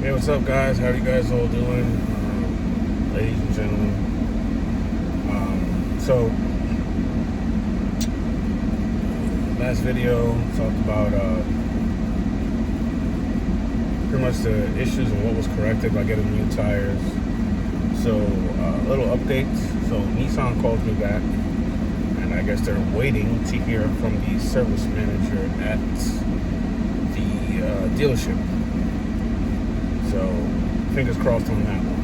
Hey, what's up, guys? How are you guys all doing, ladies and gentlemen? So, last video talked about pretty much the issues and what was corrected by getting new tires. So, a little update. So, Nissan called me back, and I guess they're waiting to hear from the service manager at the dealership. So, fingers crossed on that one.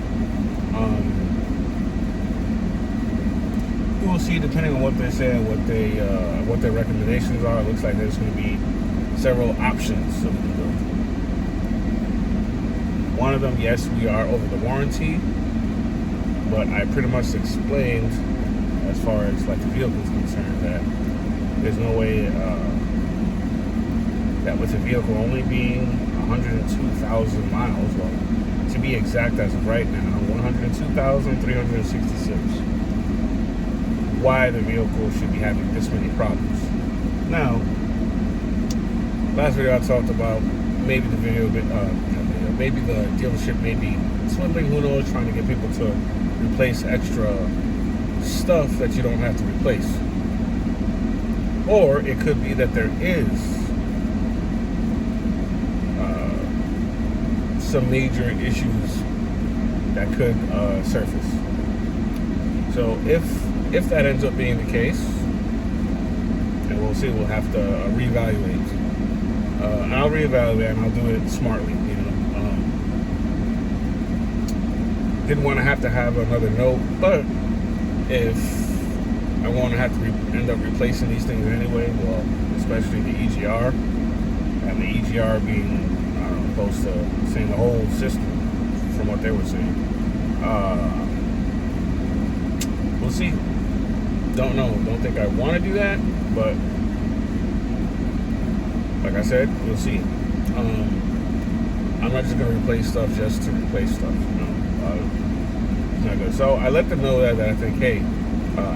We'll see, depending on what they say and what their recommendations are. It looks like there's going to be several options that we can go through. One of them, yes, we are over the warranty, but I pretty much explained, as far as like the vehicle is concerned, that there's no way that with the vehicle only being 102,000 miles, well, to be exact as of right now, 102,366, why the vehicle should be having this many problems. Now, last video I talked about maybe the maybe the dealership may be swindling, who knows, trying to get people to replace extra stuff that you don't have to replace. Or it could be that there is some major issues that could surface. So if that ends up being the case, and we'll see, we'll have to reevaluate. And I'll reevaluate and I'll do it smartly, you know. Didn't want to have another note, but if I want to have to end up replacing these things anyway, well, especially the EGR, and the EGR being close to saying the whole system from what they were saying. We'll see. Don't know. Don't think I want to do that, but like I said, we'll see. I'm not just going to replace stuff just to replace stuff. No, it's not good. So I let them know that I think, hey,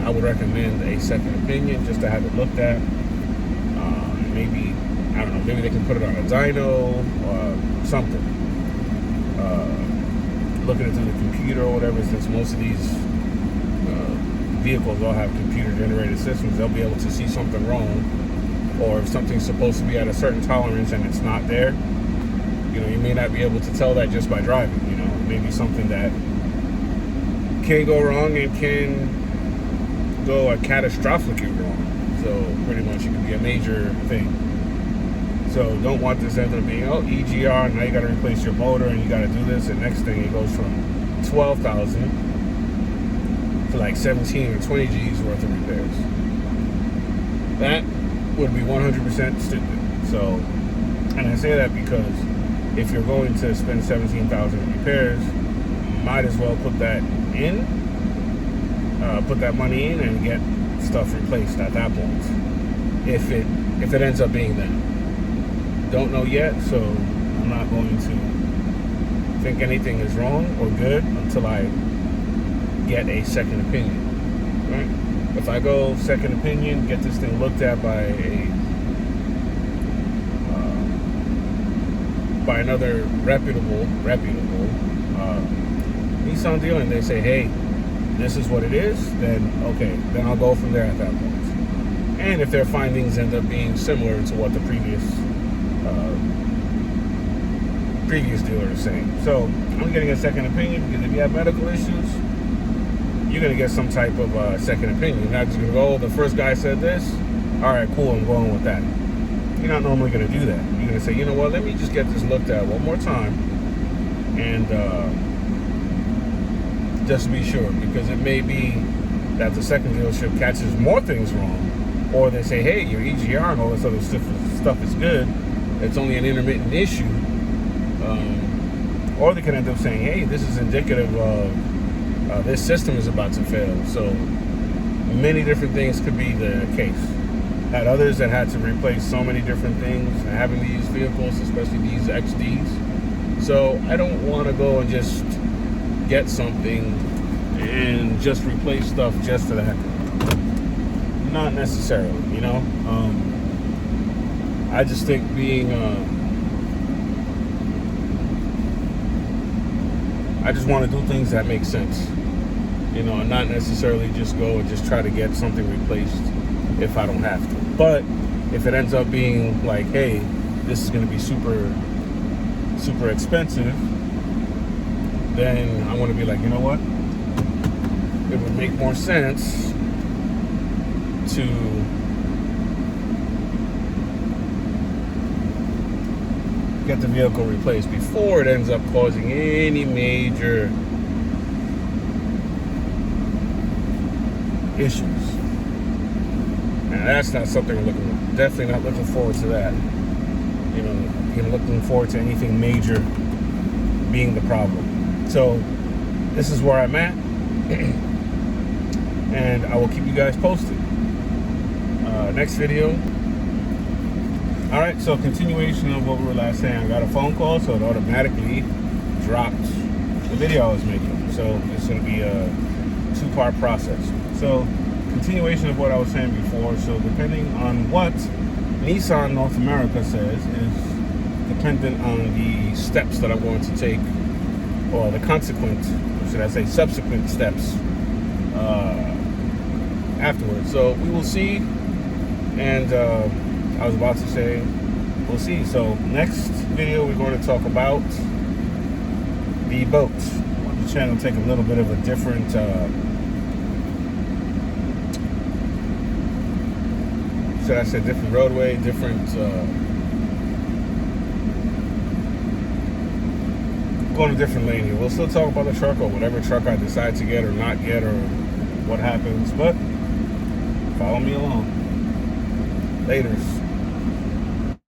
I would recommend a second opinion just to have it looked at. Maybe, I don't know, maybe they can put it on a dyno or something. Looking it through the computer or whatever, since most of these vehicles all have computer-generated systems, they'll be able to see something wrong, or if something's supposed to be at a certain tolerance and it's not there. You know, you may not be able to tell that just by driving. You know, maybe something that can go wrong and can go catastrophically wrong. So pretty much it could be a major thing. So don't want this end up being, oh, EGR, now you got to replace your motor and you got to do this, and next thing it goes from 12,000 to like 17 or 20 G's worth of repairs. That would be 100% stupid. So, and I say that because if you're going to spend 17,000 in repairs, might as well put that money in and get stuff replaced at that point, if it ends up being that. Don't know yet, so I'm not going to think anything is wrong or good until I get a second opinion. Right? If I go second opinion, get this thing looked at by another reputable Nissan dealer, and they say, hey, this is what it is, then okay, then I'll go from there at that point. And if their findings end up being similar to what the previous dealer is saying. So I'm getting a second opinion, because if you have medical issues, you're going to get some type of second opinion. You're not just going to go, oh, the first guy said this, all right, cool, I'm going with that. You're not normally going to do that. You're going to say, you know what, let me just get this looked at one more time, and just to be sure, because it may be that the second dealership catches more things wrong, or they say, hey, your EGR and all this other stuff is good, it's only an intermittent issue, or they can end up saying, hey, this is indicative of this system is about to fail. So many different things could be the case. Had others that had to replace so many different things having these vehicles, especially these XDs. So I don't want to go and just get something and just replace stuff just for the heck of it. Not necessarily, you know. I just think being I just want to do things that make sense, you know, and not necessarily just go and just try to get something replaced if I don't have to. But if it ends up being like, hey, this is going to be super expensive, then I want to be like, you know what? It would make more sense to get the vehicle replaced before it ends up causing any major issues. And that's not something I'm definitely not looking forward to that. You know, I'm looking forward to anything major being the problem. So this is where I'm at. And I will keep you guys posted. Next video. All right, so continuation of what we were last saying. I got a phone call, so it automatically dropped the video I was making. So it's going to be a two-part process. So continuation of what I was saying before. So depending on what Nissan North America says is dependent on the steps that I'm going to take, or the consequent, or should I say subsequent steps afterwards. So we will see. And I was about to say, we'll see. So next video, we're going to talk about the boat. I want the channel to take a little bit of a different should I say different roadway, different going a different lane here. We'll still talk about the truck or whatever truck I decide to get or not get or what happens, but follow me along. Laters.